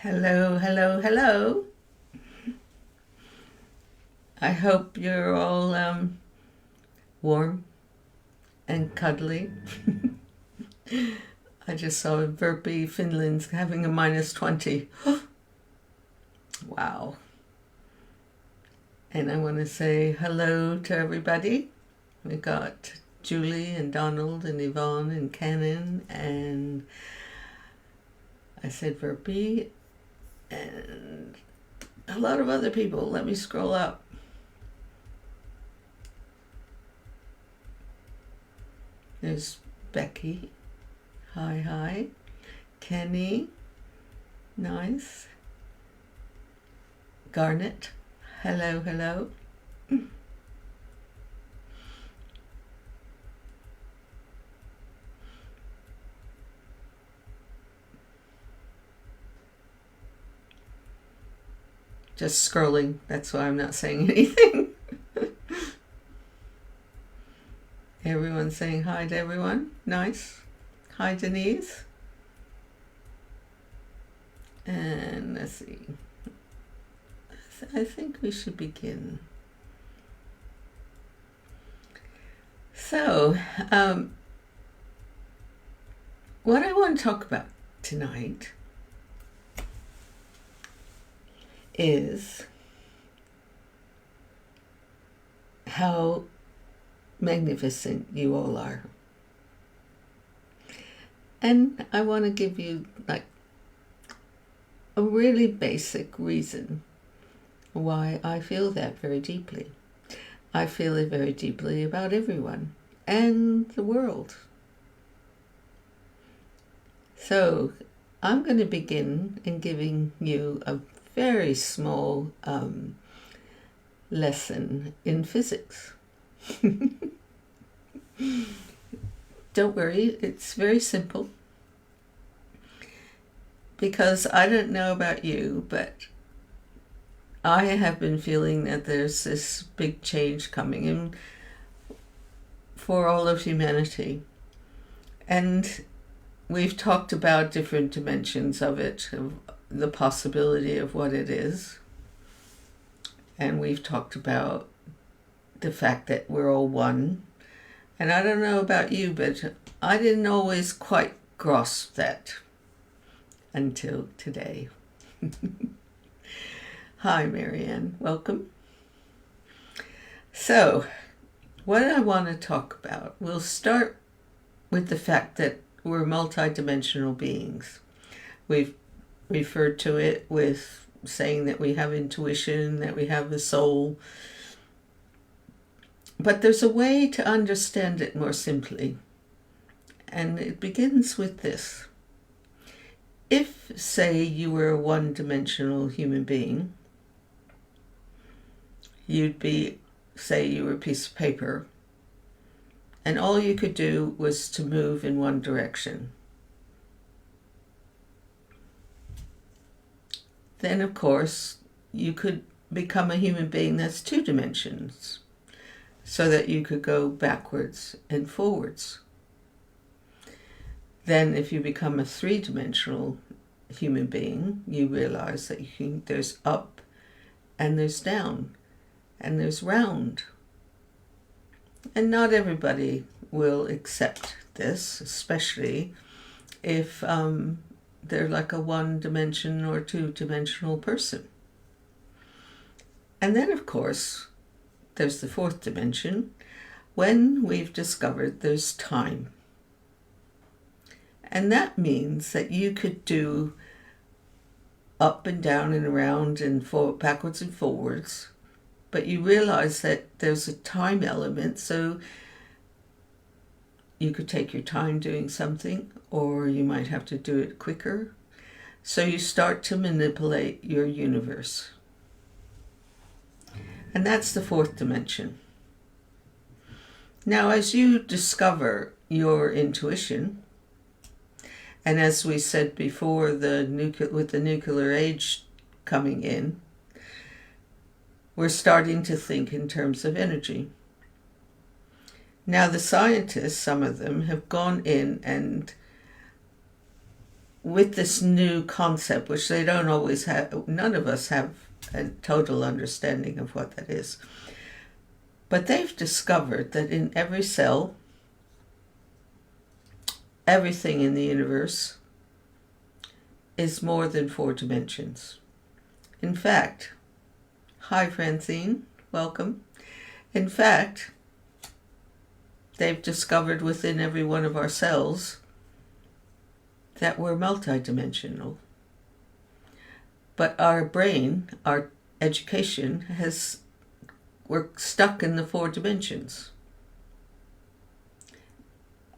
Hello, hello, hello. I hope you're all warm and cuddly. I just saw Verpi, Finland's having a -20. Wow. And I want to say hello to everybody. We got Julie and Donald and Yvonne and Cannon and I said Verpi and a lot of other people. Let me scroll up. There's Becky. Hi, hi. Kenny. Nice. Garnet. Hello, hello. Just scrolling. That's why I'm not saying anything. Everyone's saying hi to everyone. Nice. Hi, Denise. And let's see. I think we should begin. So, what I want to talk about tonight is how magnificent you all are. And I want to give you like a really basic reason why I feel that very deeply. I feel it very deeply about everyone and the world. So I'm going to begin in giving you a very small lesson in physics. Don't worry, it's very simple. Because I don't know about you, but I have been feeling that there's this big change coming in for all of humanity. And we've talked about different dimensions of it, of the possibility of what it is. And we've talked about the fact that we're all one. And I don't know about you, but I didn't always quite grasp that until today. Hi, Marianne. Welcome. So, what I want to talk about, we'll start with the fact that we're multidimensional beings. We've referred to it with saying that we have intuition, that we have a soul. But there's a way to understand it more simply. And it begins with this. If, say, you were a one-dimensional human being, you'd be, say, you were a piece of paper, and all you could do was to move in one direction. Then, of course, you could become a human being that's two dimensions, so that you could go backwards and forwards. Then if you become a three-dimensional human being, you realize that there's up and there's down and there's round. And not everybody will accept this, especially if they're like a one-dimension or two-dimensional person. And then, of course, there's the fourth dimension, when we've discovered there's time. And that means that you could do up and down and around and backwards and forwards, but you realize that there's a time element, so you could take your time doing something, or you might have to do it quicker. So you start to manipulate your universe. And that's the fourth dimension. Now, as you discover your intuition, and as we said before, with the nuclear age coming in, we're starting to think in terms of energy. Now, the scientists, some of them, have gone in and with this new concept, which they don't always have, none of us have a total understanding of what that is. But they've discovered that in every cell, everything in the universe is more than 4 dimensions. In fact, hi Francine, welcome. In fact, they've discovered within every one of our cells that we're multidimensional. But our brain, our education, we're stuck in the 4 dimensions.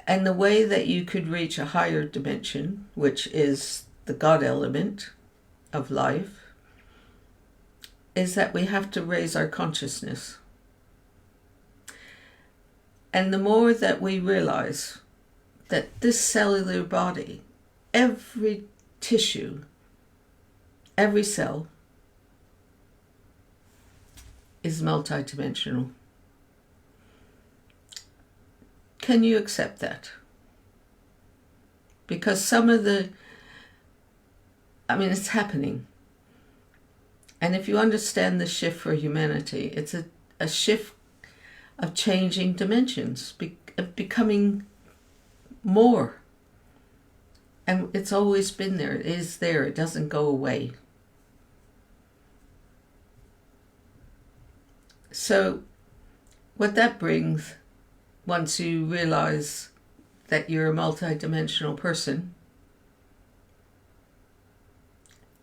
And the way that you could reach a higher dimension, which is the God element of life, is that we have to raise our consciousness. And the more that we realize that this cellular body, every tissue, every cell is multidimensional. Can you accept that? Because it's happening. And if you understand the shift for humanity, it's a shift of changing dimensions, of becoming more. And it's always been there. It is there. It doesn't go away. So what that brings, once you realize that you're a multidimensional person,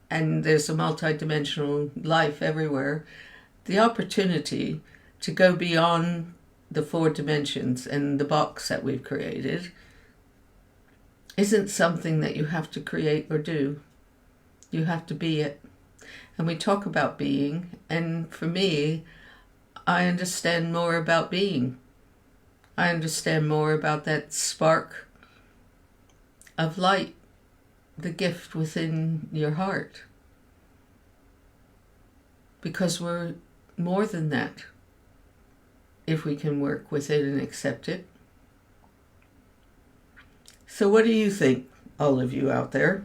and there's a multidimensional life everywhere, the opportunity to go beyond the 4 dimensions and the box that we've created isn't something that you have to create or do. You have to be it. And we talk about being, and for me, I understand more about being. I understand more about that spark of light, the gift within your heart. Because we're more than that, if we can work with it and accept it. So what do you think, all of you out there?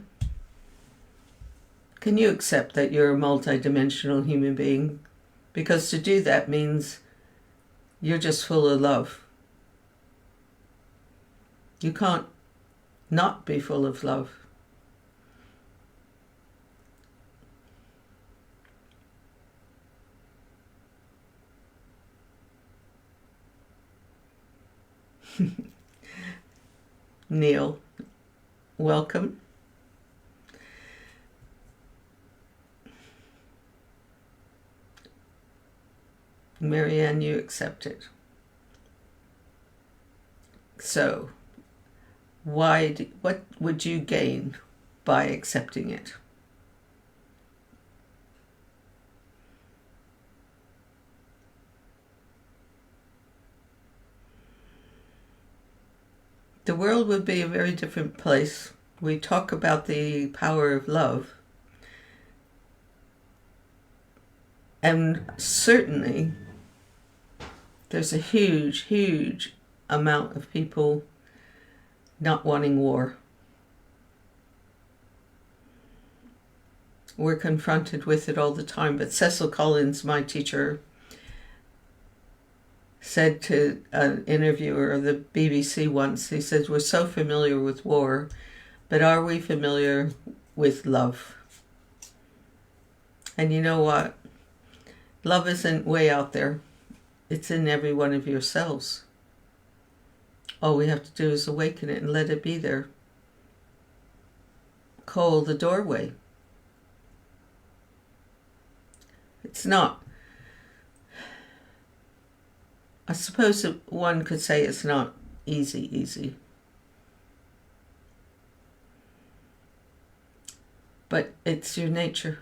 Can you accept that you're a multidimensional human being? Because to do that means you're just full of love. You can't not be full of love. Neil, welcome. Marianne, you accept it. So, what would you gain by accepting it? The world would be a very different place. We talk about the power of love. And certainly, there's a huge, huge amount of people not wanting war. We're confronted with it all the time. But Cecil Collins, my teacher, said to an interviewer of the BBC once, he said, we're so familiar with war, but are we familiar with love? And you know what? Love isn't way out there. It's in every one of your cells. All we have to do is awaken it and let it be there. Call the doorway. It's not. I suppose one could say it's not easy. But it's your nature.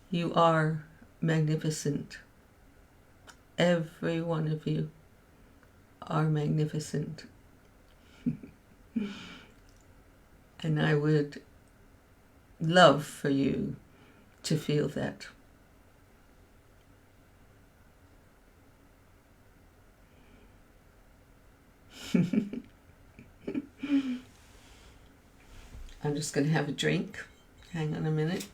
You are magnificent. Every one of you are magnificent. And I would love for you to feel that. I'm just going to have a drink. Hang on a minute.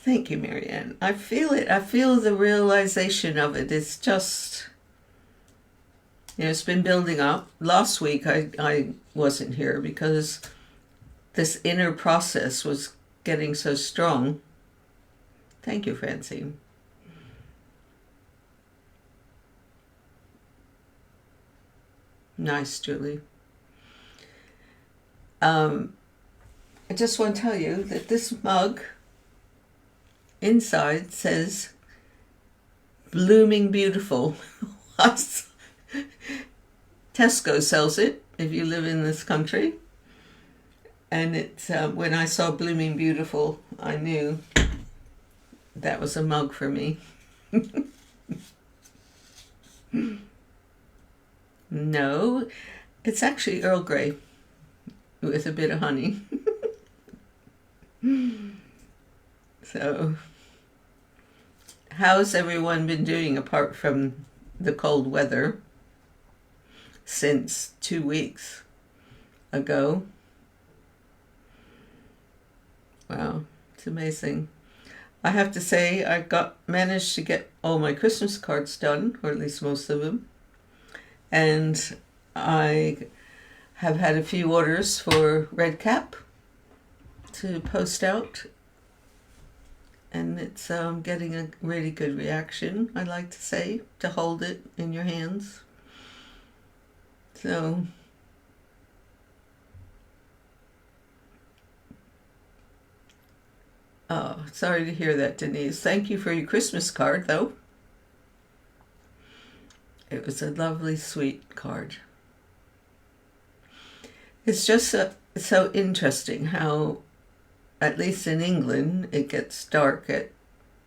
Thank you, Marianne. I feel it. I feel the realization of it. It's just, it's been building up. Last week I wasn't here because this inner process was getting so strong. Thank you, Francine. Nice, Julie. I just want to tell you that this mug inside says blooming beautiful. Tesco sells it if you live in this country. And it's when I saw blooming beautiful, I knew that was a mug for me. No, it's actually Earl Grey with a bit of honey. So, how's everyone been doing apart from the cold weather since 2 weeks ago? Wow, it's amazing. I have to say I managed to get all my Christmas cards done, or at least most of them. And I have had a few orders for Red Cap to post out. And it's getting a really good reaction, I like to say, to hold it in your hands. So, oh, sorry to hear that, Denise. Thank you for your Christmas card, though. It was a lovely, sweet card. It's just so interesting how, at least in England, it gets dark at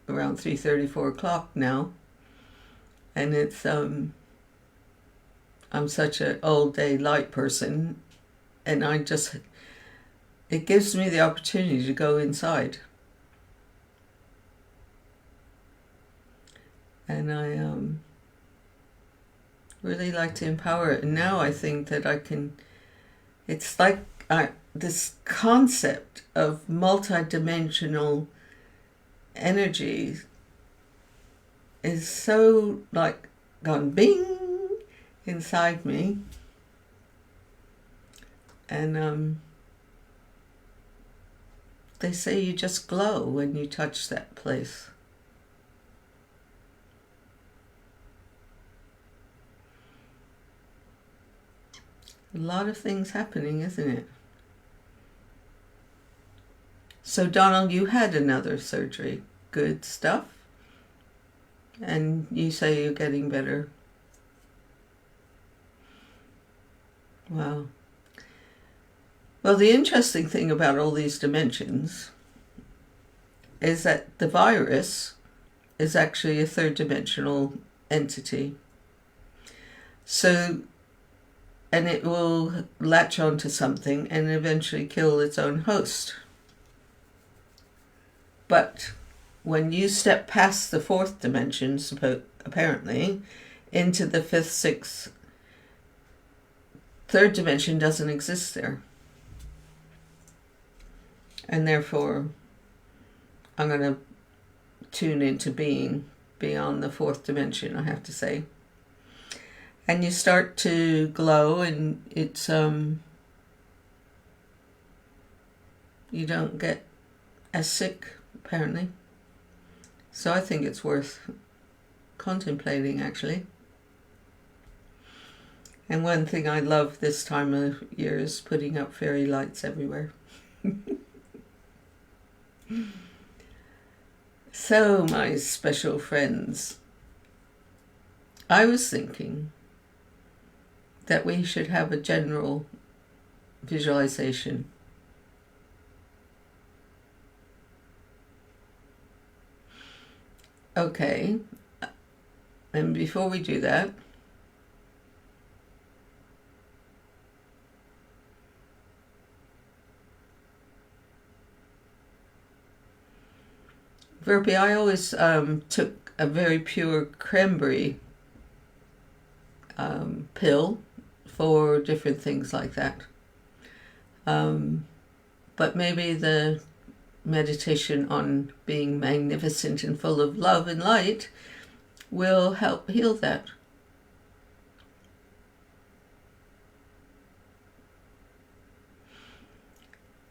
around 3:30, 4 o'clock now. And it's, I'm such an all day light person, and it gives me the opportunity to go inside. And I really like to empower it. And now I think that it's like this concept of multidimensional energy is so like gone bing inside me. And they say you just glow when you touch that place. A lot of things happening, isn't it? So, Donald, you had another surgery. Good stuff. And you say you're getting better. Wow. Well, the interesting thing about all these dimensions is that the virus is actually a third dimensional entity. So, and it will latch onto something and eventually kill its own host. But when you step past the fourth dimension, apparently, into the fifth, sixth, third dimension doesn't exist there. And therefore, I'm going to tune into being beyond the fourth dimension, I have to say. And you start to glow, and it's you don't get as sick, apparently. So I think it's worth contemplating, actually. And one thing I love this time of year is putting up fairy lights everywhere. So, my special friends, I was thinking that we should have a general visualization. Okay, And before we do that, Verby, I always took a very pure cranberry pill for different things like that. But maybe the meditation on being magnificent and full of love and light will help heal that.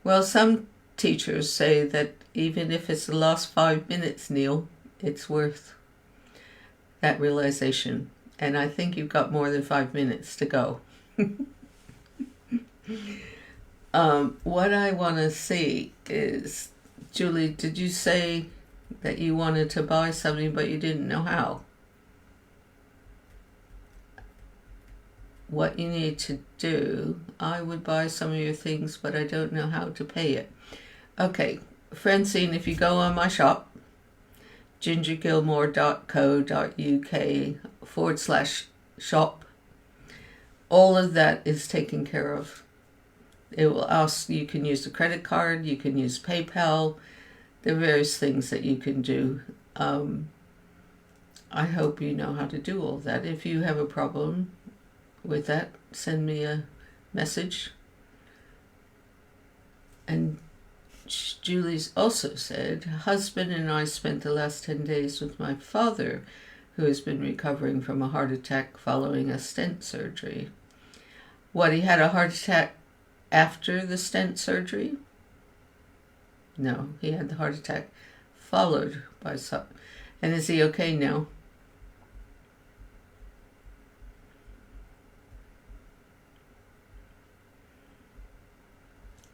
Well, some teachers say that even if it's the last 5 minutes, Neil, it's worth that realization. And I think you've got more than 5 minutes to go. What I want to see is, Julie, did you say that you wanted to buy something but you didn't know how? What you need to do, I would buy some of your things, but I don't know how to pay it. Okay, Francine, if you go on my shop, gingergilmore.co.uk/shop, all of that is taken care of. It will ask, you can use a credit card, you can use PayPal, there are various things that you can do. I hope you know how to do all that. If you have a problem with that, send me a message. And Julie's also said, husband and I spent the last 10 days with my father, who has been recovering from a heart attack following a stent surgery. What, he had a heart attack after the stent surgery? No, he had the heart attack followed by some. And is he okay now?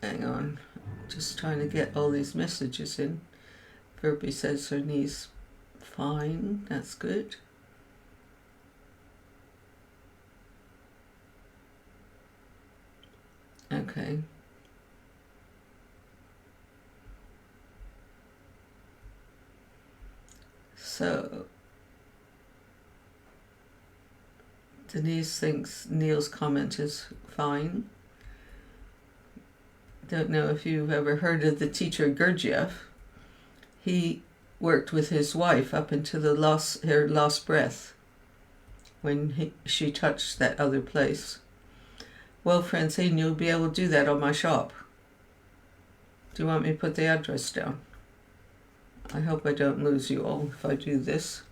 Hang on, just trying to get all these messages in. Verby says her knee's fine, that's good. Okay. So, Denise thinks Neil's comment is fine. Don't know if you've ever heard of the teacher Gurdjieff. He worked with his wife up until her last breath when she touched that other place. Well, Francine, you'll be able to do that on my shop. Do you want me to put the address down? I hope I don't lose you all if I do this.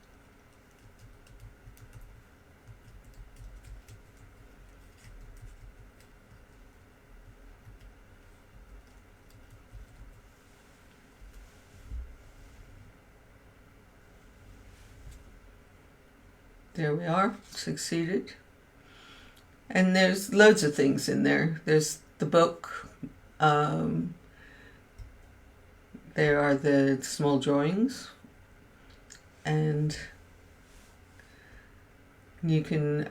There we are, succeeded. And there's loads of things in there. There's the book. There are the small drawings. And you can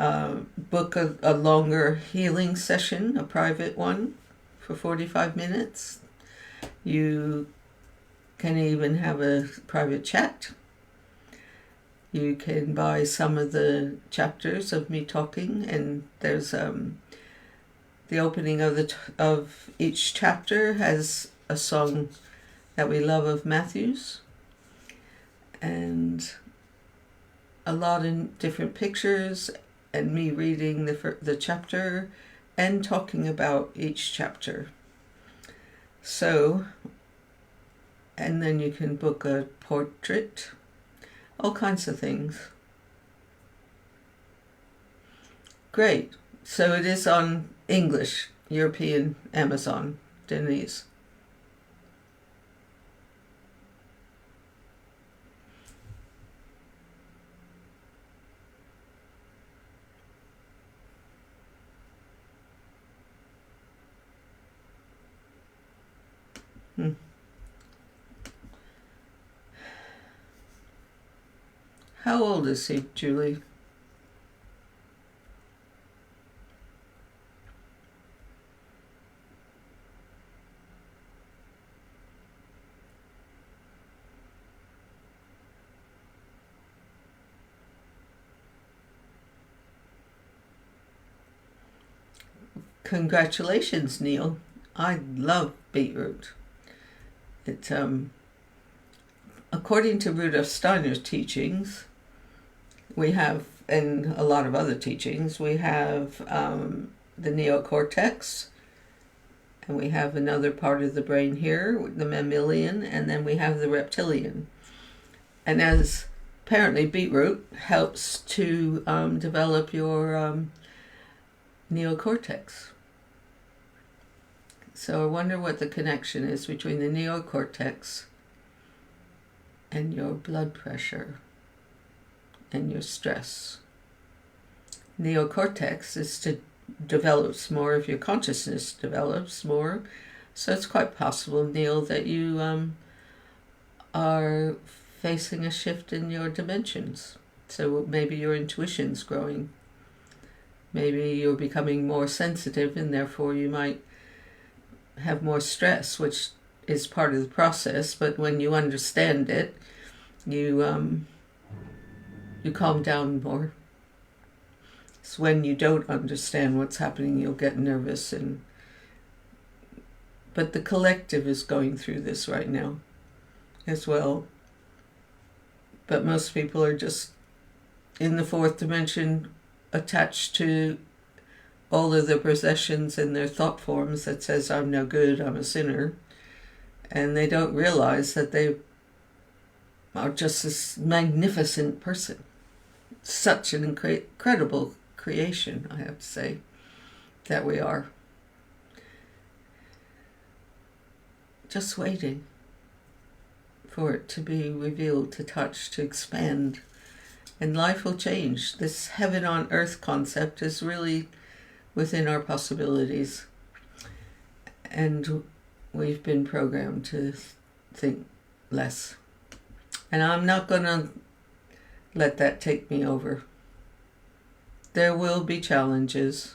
book a longer healing session, a private one, for 45 minutes. You can even have a private chat. You can buy some of the chapters of me talking, and there's the opening of each chapter has a song that we love of Matthew's, and a lot in different pictures, and me reading the chapter and talking about each chapter. So, and then you can book a portrait. All kinds of things. Great. So it is on English, European Amazon, Denise. How old is he, Julie? congratulations, Neil. I love beetroot. It, according to Rudolf Steiner's teachings, we have, and a lot of other teachings, we have the neocortex, and we have another part of the brain here, the mammalian, and then we have the reptilian. And as apparently beetroot helps to develop your neocortex. So I wonder what the connection is between the neocortex and your blood pressure and your stress. Neocortex is to develops more if your consciousness develops more. So it's quite possible, Neil, that you are facing a shift in your dimensions. So maybe your intuition's growing. Maybe you're becoming more sensitive, and therefore you might have more stress, which is part of the process. But when you understand it, you calm down more. So when you don't understand what's happening, you'll get nervous, but the collective is going through this right now as well. But most people are just in the fourth dimension, attached to all of their possessions and their thought forms that says, I'm no good, I'm a sinner. And they don't realize that they are just this magnificent person. Such an incredible creation, I have to say, that we are. Just waiting for it to be revealed, to touch, to expand. And life will change. This heaven on earth concept is really within our possibilities. And we've been programmed to think less. And I'm not going to let that take me over. There will be challenges.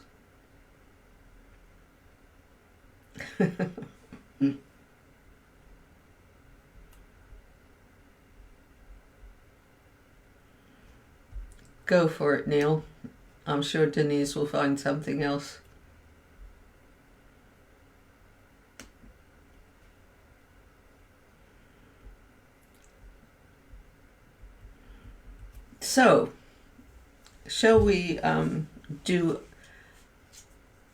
Go for it, Neil. I'm sure Denise will find something else. So, shall we do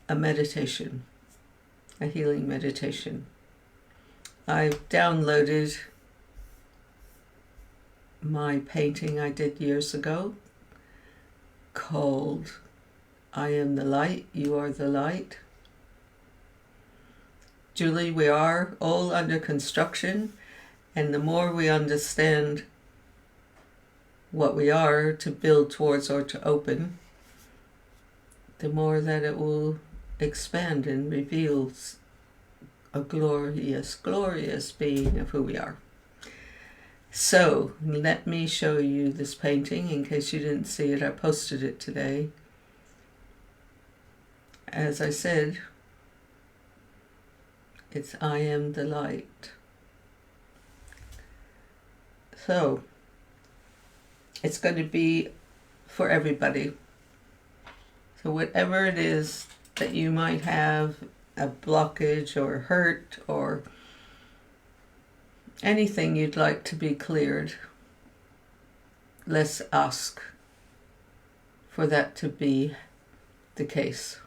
a meditation, a healing meditation? I've downloaded my painting I did years ago called I Am the Light, You Are the Light. Julie, we are all under construction, and the more we understand what we are to build towards or to open, the more that it will expand and reveal a glorious, glorious being of who we are. So let me show you this painting in case you didn't see it. I posted it today. As I said, it's I Am the Light. So it's going to be for everybody. So whatever it is that you might have, a blockage or hurt or anything you'd like to be cleared, let's ask for that to be the case.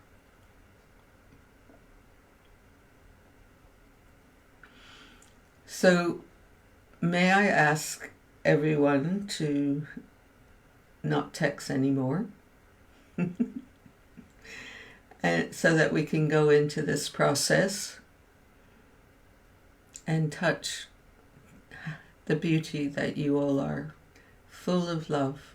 So may I ask everyone to not text anymore, and so that we can go into this process and touch the beauty that you all are, full of love.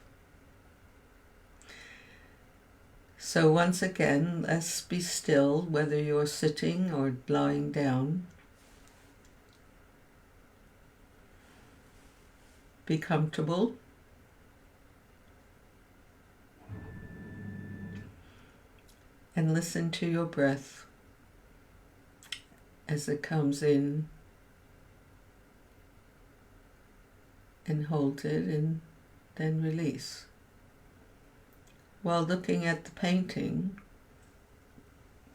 So once again, let's be still, whether you're sitting or lying down. Be comfortable. And listen to your breath as it comes in, and hold it and then release. While looking at the painting,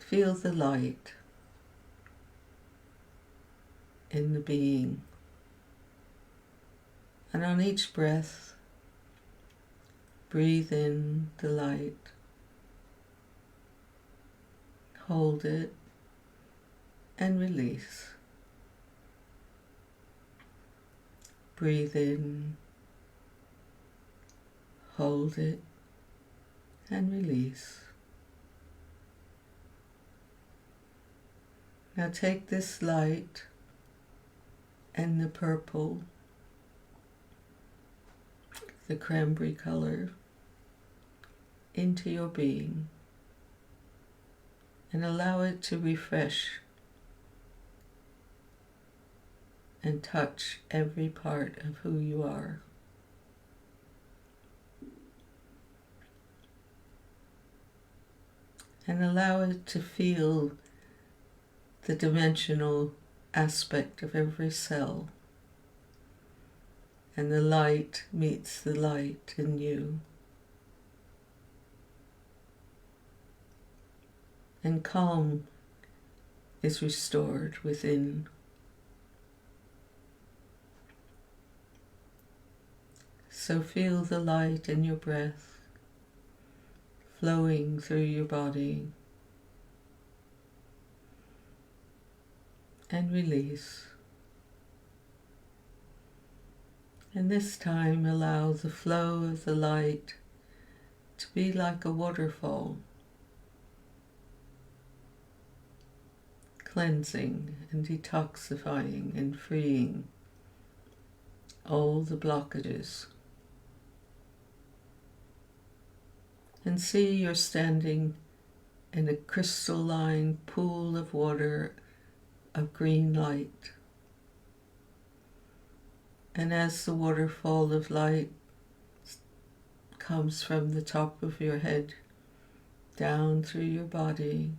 feel the light in the being. And on each breath, breathe in the light, hold it, and release. Breathe in, hold it, and release. Now take this light and the purple, the cranberry color, into your being and allow it to refresh and touch every part of who you are. And allow it to feel the dimensional aspect of every cell. And the light meets the light in you. And calm is restored within. So feel the light in your breath flowing through your body and release. And this time allow the flow of the light to be like a waterfall, cleansing and detoxifying and freeing all the blockages. And see you're standing in a crystalline pool of water of green light. And as the waterfall of light comes from the top of your head down through your body,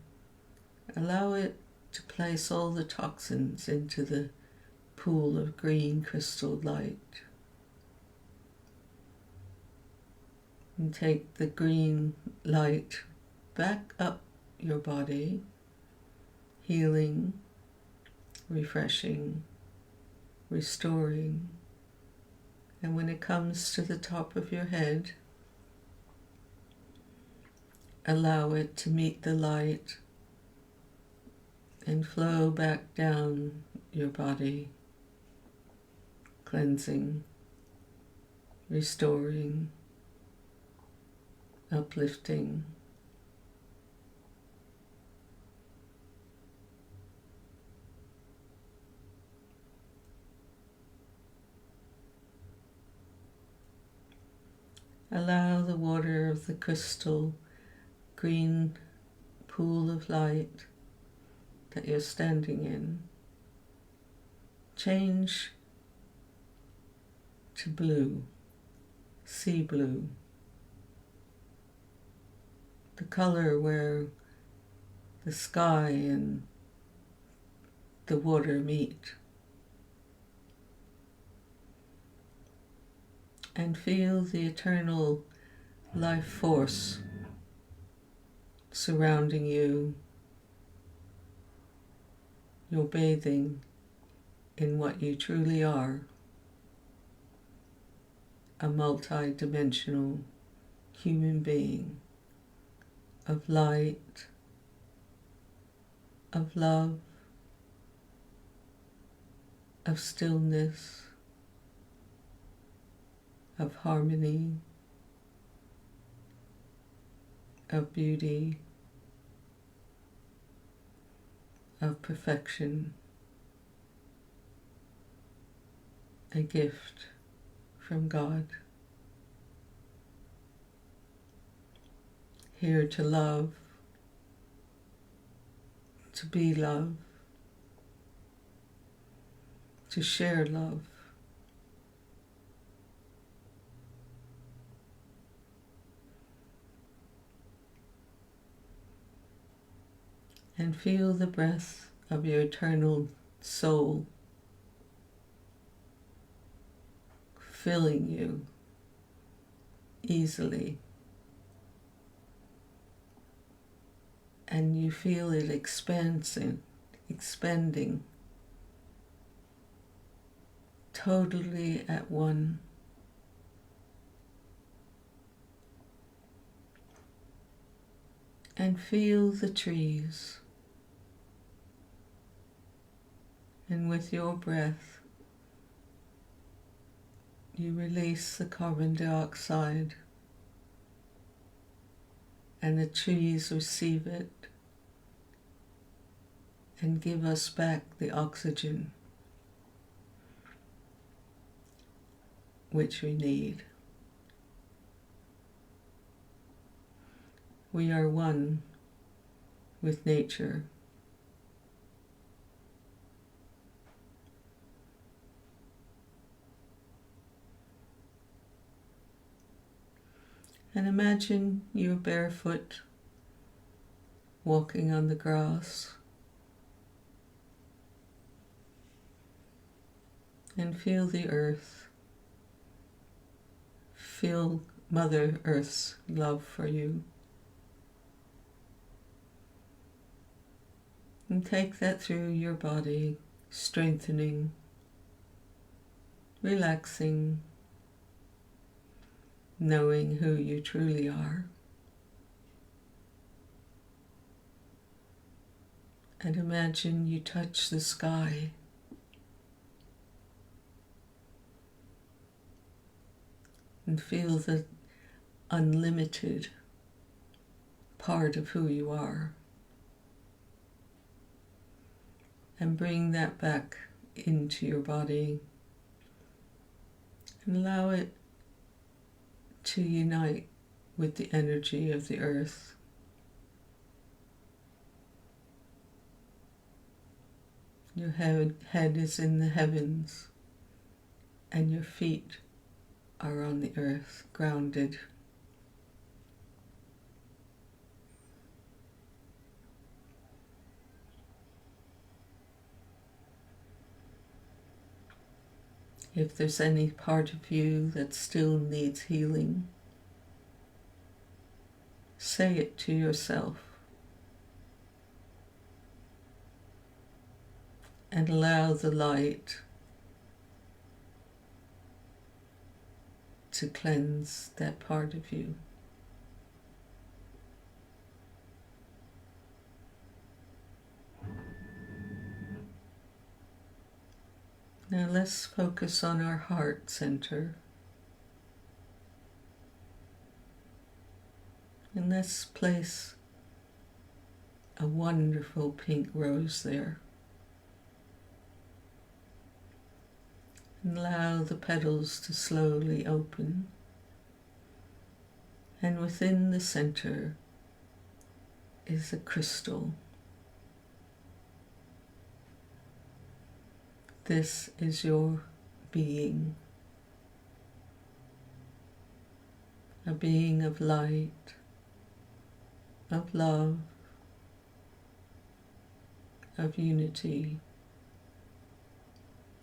allow it to place all the toxins into the pool of green crystal light. And take the green light back up your body, healing, refreshing, restoring. And when it comes to the top of your head, allow it to meet the light and flow back down your body, cleansing, restoring, uplifting. Allow the water of the crystal green pool of light that you're standing in change to blue, sea blue, the color where the sky and the water meet. And feel the eternal life force surrounding you. You're bathing in what you truly are, a multi-dimensional human being of light, of love, of stillness, of harmony, of beauty, of perfection, a gift from God, here to love, to be love, to share love. And feel the breath of your eternal soul filling you easily. and you feel it expanding, totally at one. And feel the trees. And with your breath, you release the carbon dioxide, and the trees receive it and give us back the oxygen which we need. We are one with nature. And imagine you're barefoot, walking on the grass, and feel the earth. Feel Mother Earth's love for you. And take that through your body, strengthening, relaxing, knowing who you truly are. And imagine you touch the sky. And feel the unlimited part of who you are. And bring that back into your body. And allow it to unite with the energy of the earth. Your head is in the heavens, and your feet are on the earth, grounded. If there's any part of you that still needs healing, say it to yourself. And allow the light to cleanse that part of you. Now let's focus on our heart center. And let's place a wonderful pink rose there. And allow the petals to slowly open. And within the center is a crystal. This is your being, a being of light, of love, of unity,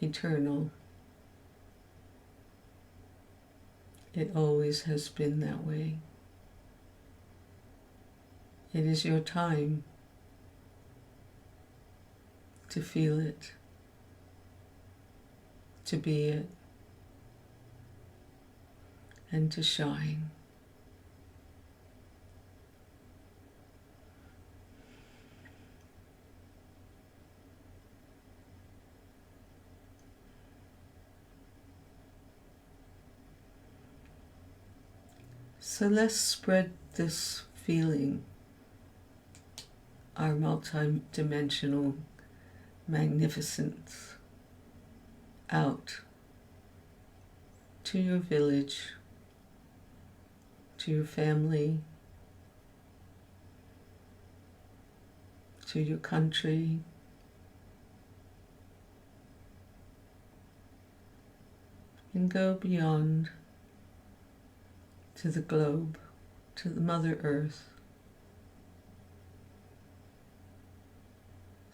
eternal. It always has been that way. It is your time to feel it, to be it, and to shine. So let's spread this feeling, our multi-dimensional magnificence, out to your village, to your family, to your country, and go beyond to the globe, to the Mother Earth,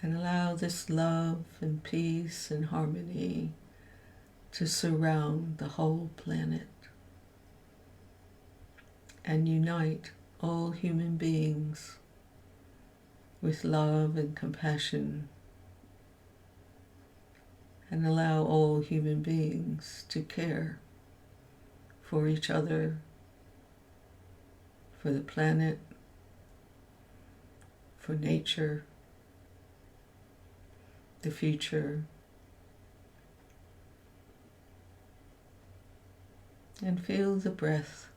and allow this love and peace and harmony to surround the whole planet and unite all human beings with love and compassion, and allow all human beings to care for each other, for the planet, for nature, the future, and feel the breath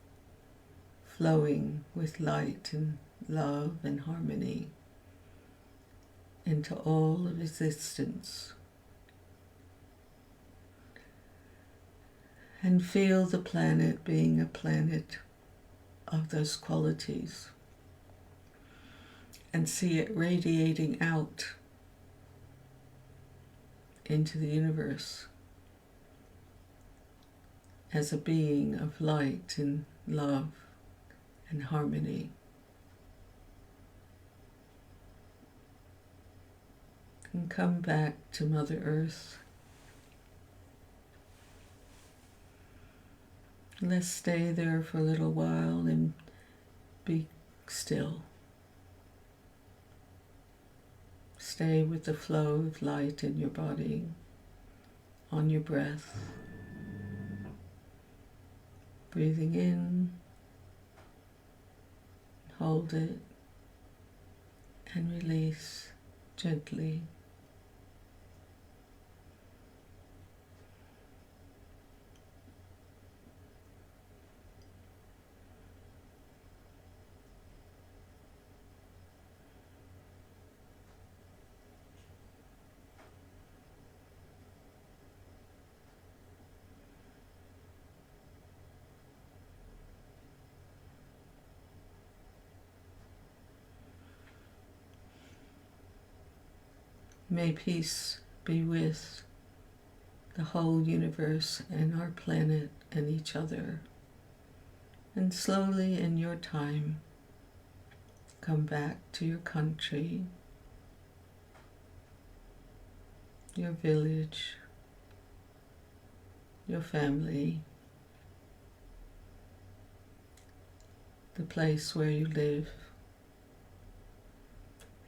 flowing with light and love and harmony into all of existence. And feel the planet being a planet of those qualities, and see it radiating out into the universe as a being of light and love and harmony. And come back to Mother Earth. Let's stay there for a little while and be still. Stay with the flow of light in your body, on your breath. Breathing in, hold it, and release gently. May peace be with the whole universe and our planet and each other. And slowly in your time, come back to your country, your village, your family, the place where you live,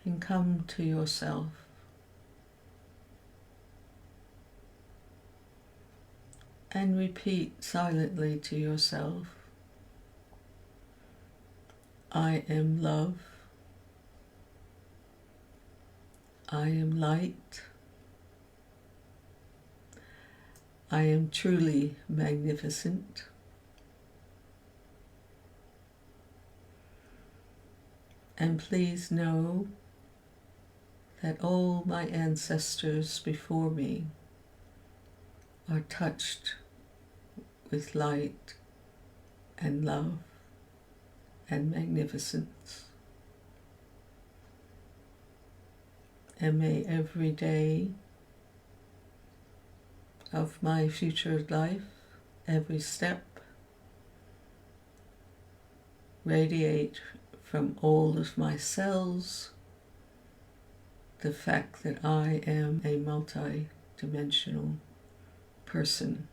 and come to yourself. And repeat silently to yourself, I am love, I am light, I am truly magnificent, and please know that all my ancestors before me are touched with light and love and magnificence. And may every day of my future life, every step, radiate from all of my cells the fact that I am a multi-dimensional person,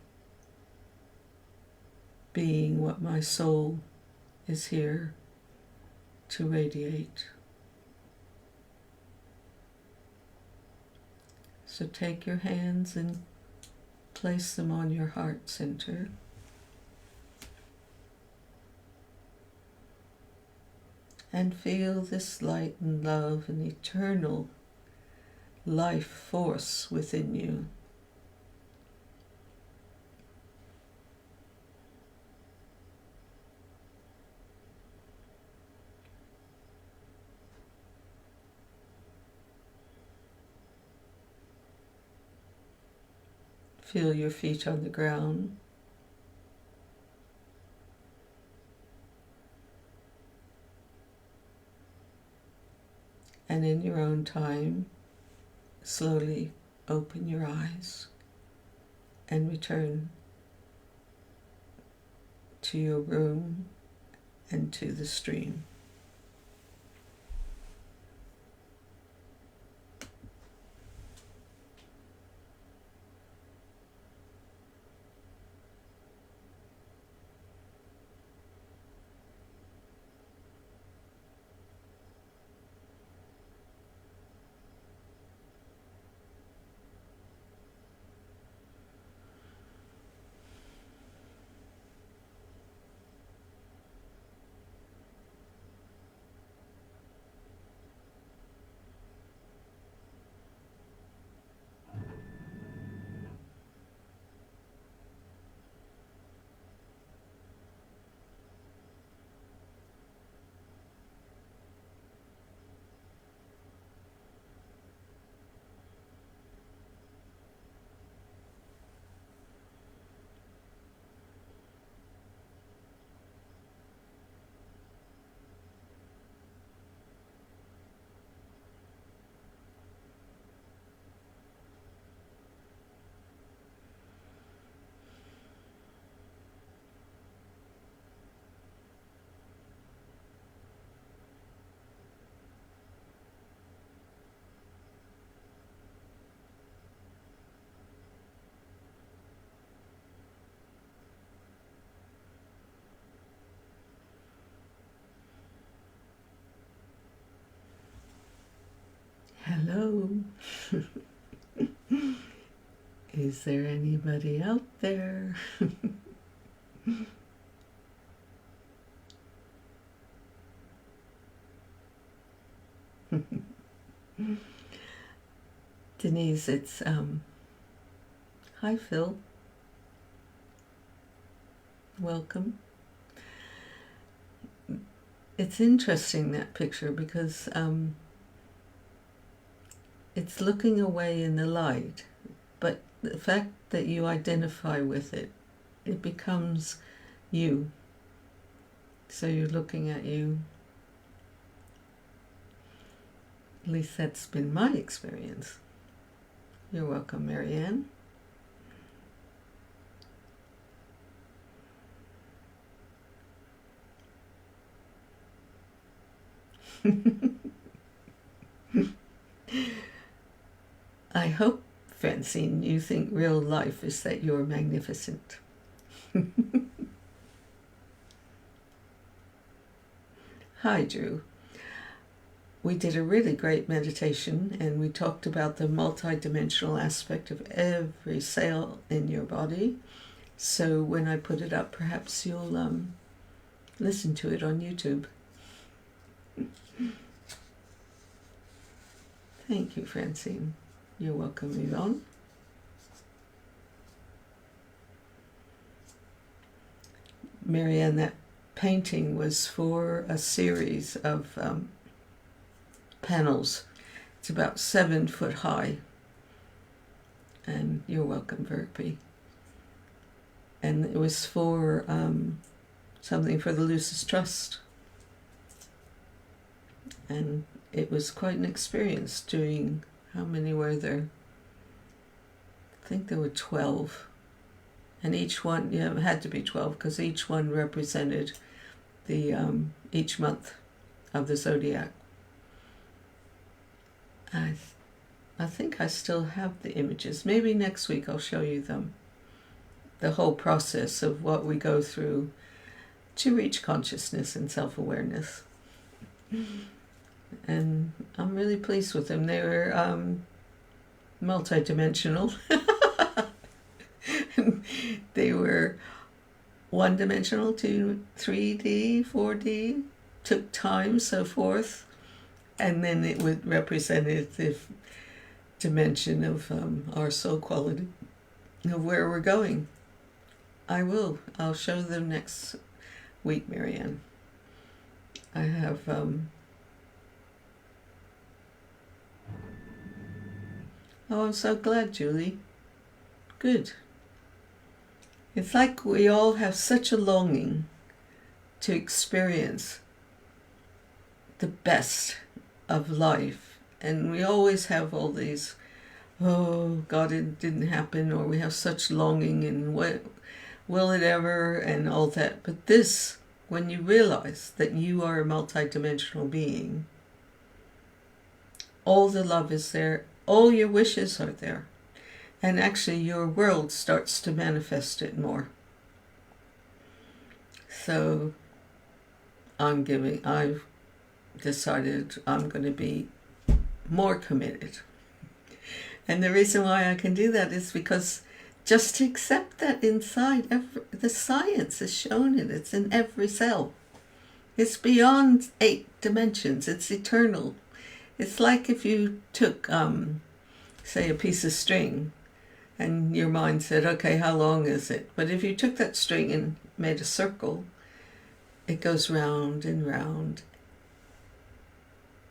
being what my soul is here to radiate. So take your hands and place them on your heart center. And feel this light and love and eternal life force within you. Feel your feet on the ground. And in your own time, slowly open your eyes and return to your room and to the stream. Is there anybody out there? Denise, it's hi Phil. Welcome. It's interesting, that picture, because it's looking away in the light, but the fact that you identify with it, it becomes you. So you're looking at you. At least that's been my experience. You're welcome, Marianne. I hope, Francine, you think real life is that you're magnificent. Hi, Drew. We did a really great meditation, and we talked about the multidimensional aspect of every cell in your body. So when I put it up, perhaps you'll listen to it on YouTube. Thank you, Francine. You're welcome, Yvonne. Marianne, that painting was for a series of panels. It's about 7 foot high. And you're welcome, Verpi. And it was for something for the Lucis Trust. And it was quite an experience doing, how many were there? I think there were 12. And each one, it had to be 12, because each one represented the each month of the zodiac. I think I still have the images. Maybe next week I'll show you them. The whole process of what we go through to reach consciousness and self-awareness. And I'm really pleased with them. They were multi-dimensional. They were one-dimensional to 3D, 4D, took time, so forth. And then it would represent the dimension of our soul quality, of where we're going. I'll show them next week, Marianne. I have oh, I'm so glad, Julie. Good. It's like we all have such a longing to experience the best of life, and we always have all these, oh God, it didn't happen, or we have such longing, and what will it ever, and all that. But this, when you realize that you are a multidimensional being, all the love is there, all your wishes are there, and actually your world starts to manifest it more. So I've decided I'm going to be more committed. And the reason why I can do that is because just to accept that inside, the science has shown it. It's in every cell. It's beyond 8 dimensions. It's eternal. It's like if you took, say, a piece of string, and your mind said, okay, how long is it? But if you took that string and made a circle, it goes round and round,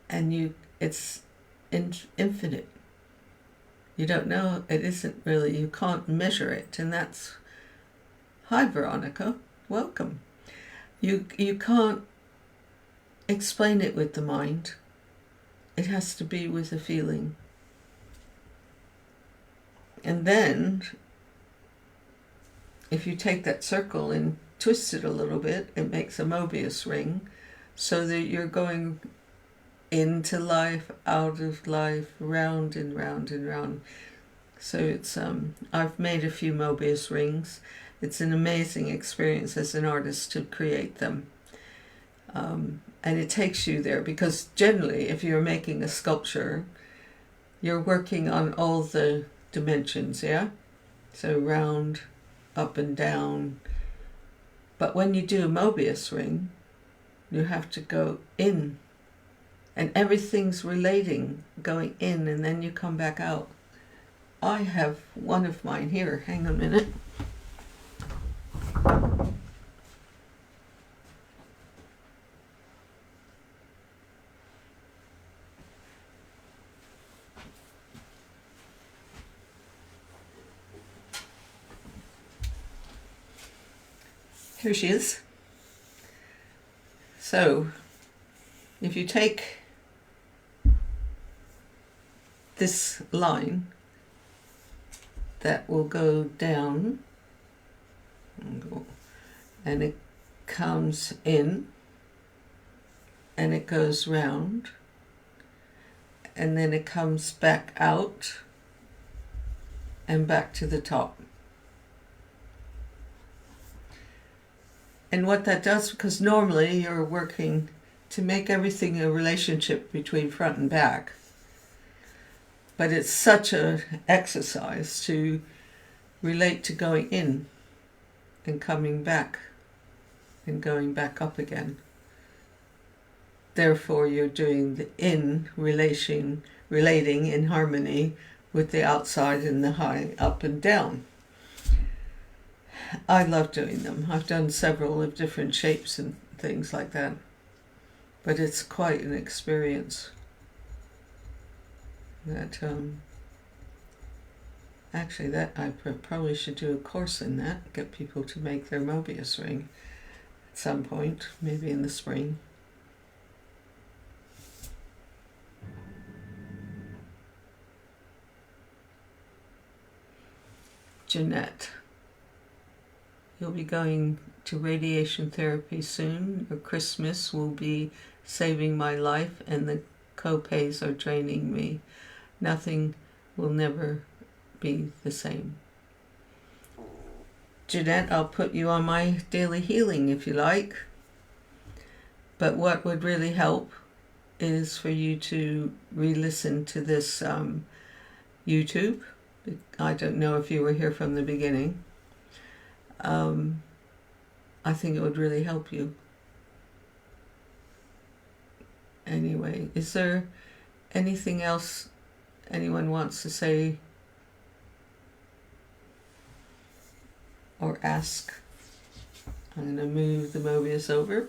and it's infinite. You don't know, it isn't really, you can't measure it, and that's, hi Veronica, welcome. You can't explain it with the mind. It has to be with a feeling. And then, if you take that circle and twist it a little bit, it makes a Mobius ring, so that you're going into life, out of life, round and round and round. So it's I've made a few Mobius rings. It's an amazing experience as an artist to create them. And it takes you there, because generally if you're making a sculpture, you're working on all the dimensions, yeah? So round, up and down. But when you do a Mobius ring, you have to go in. And everything's relating, going in, and then you come back out. I have one of mine here. Hang on a minute. Here she is. So, if you take this line that will go down and it comes in and it goes round and then it comes back out and back to the top. And what that does, because normally you're working to make everything a relationship between front and back, but it's such an exercise to relate to going in and coming back and going back up again. Therefore, you're doing the in relating in harmony with the outside and the high, up and down. I love doing them. I've done several of different shapes and things like that. But it's quite an experience. Actually, that I probably should do a course in that, get people to make their Mobius ring at some point, maybe in the spring. Jeanette, you'll be going to radiation therapy soon. Your Christmas will be saving my life and the co-pays are draining me. Nothing will never be the same. Jeanette, I'll put you on my daily healing if you like. But what would really help is for you to re-listen to this YouTube. I don't know if you were here from the beginning. I think it would really help you. Anyway, is there anything else anyone wants to say or ask? I'm going to move the Mobius over.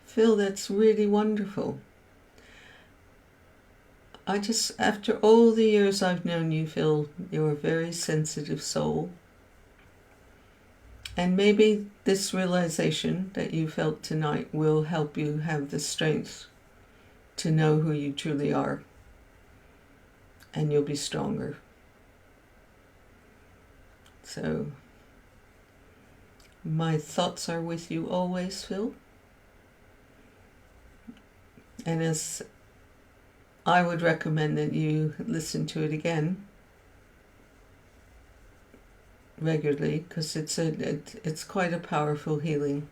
Phil, that's really wonderful. After all the years I've known you, Phil, you're a very sensitive soul. And maybe this realization that you felt tonight will help you have the strength to know who you truly are. And you'll be stronger. So, my thoughts are with you always, Phil. And as I would recommend that you listen to it again regularly, because it's quite a powerful healing,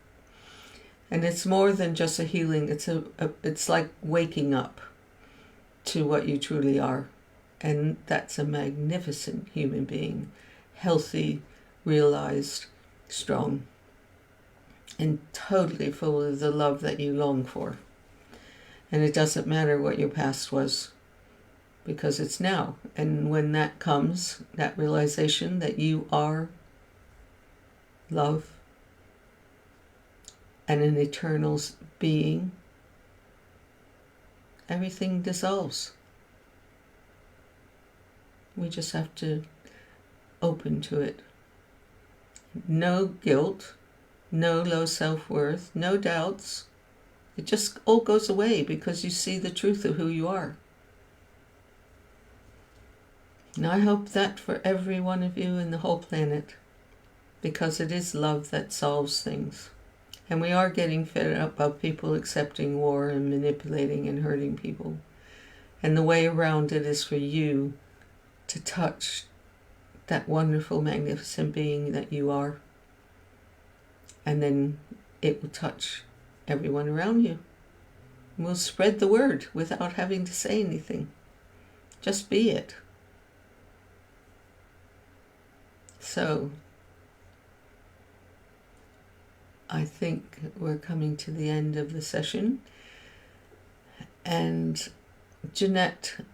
and it's more than just a healing. It's like waking up to what you truly are, and that's a magnificent human being, healthy, realized, strong, and totally full of the love that you long for. And it doesn't matter what your past was, because it's now. And when that comes, that realization that you are love and an eternal being, everything dissolves. We just have to open to it. No guilt, no low self-worth, no doubts. It just all goes away because you see the truth of who you are. And I hope that for every one of you in the whole planet, because it is love that solves things. And we are getting fed up of people accepting war and manipulating and hurting people. And the way around it is for you to touch that wonderful, magnificent being that you are. And then it will touch everyone around you. We'll spread the word without having to say anything. Just be it. So, I think we're coming to the end of the session. And Jeanette,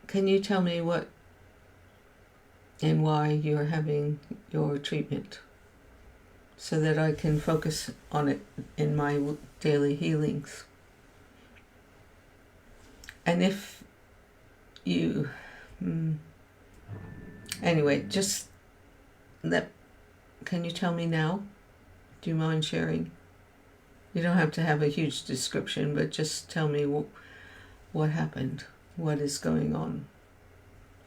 can you tell me what and why you're having your treatment, so that I can focus on it in my daily healings? And if you... Anyway, just can you tell me now? Do you mind sharing? You don't have to have a huge description, but just tell me what happened, what is going on,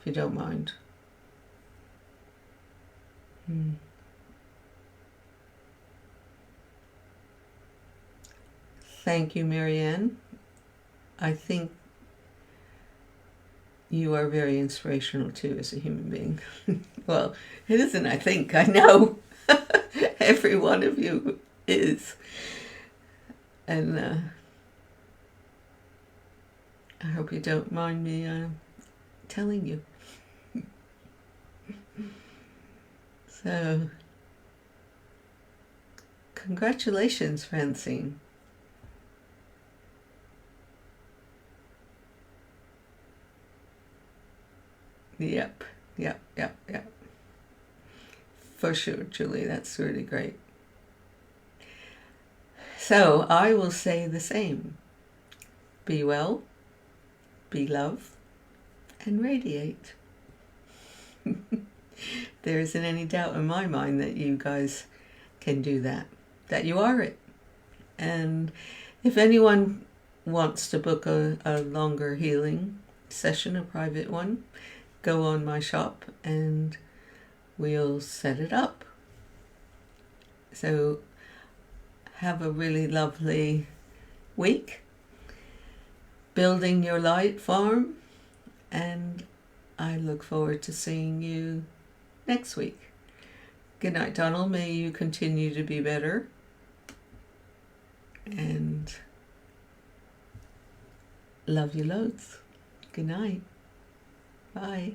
if you don't mind. Thank you, Marianne. I think you are very inspirational too as a human being. Well, it isn't, I think, I know. Every one of you is. And I hope you don't mind me telling you. So, congratulations, Francine. Yep. For sure, Julie, that's really great. So, I will say the same. Be well, be love, and radiate. There isn't any doubt in my mind that you guys can do that you are it. And if anyone wants to book a longer healing session, a private one, go on my shop and we'll set it up. So have a really lovely week building your light farm, and I look forward to seeing you next week. Good night, Donald. May you continue to be better, and love you loads. Good night. Bye.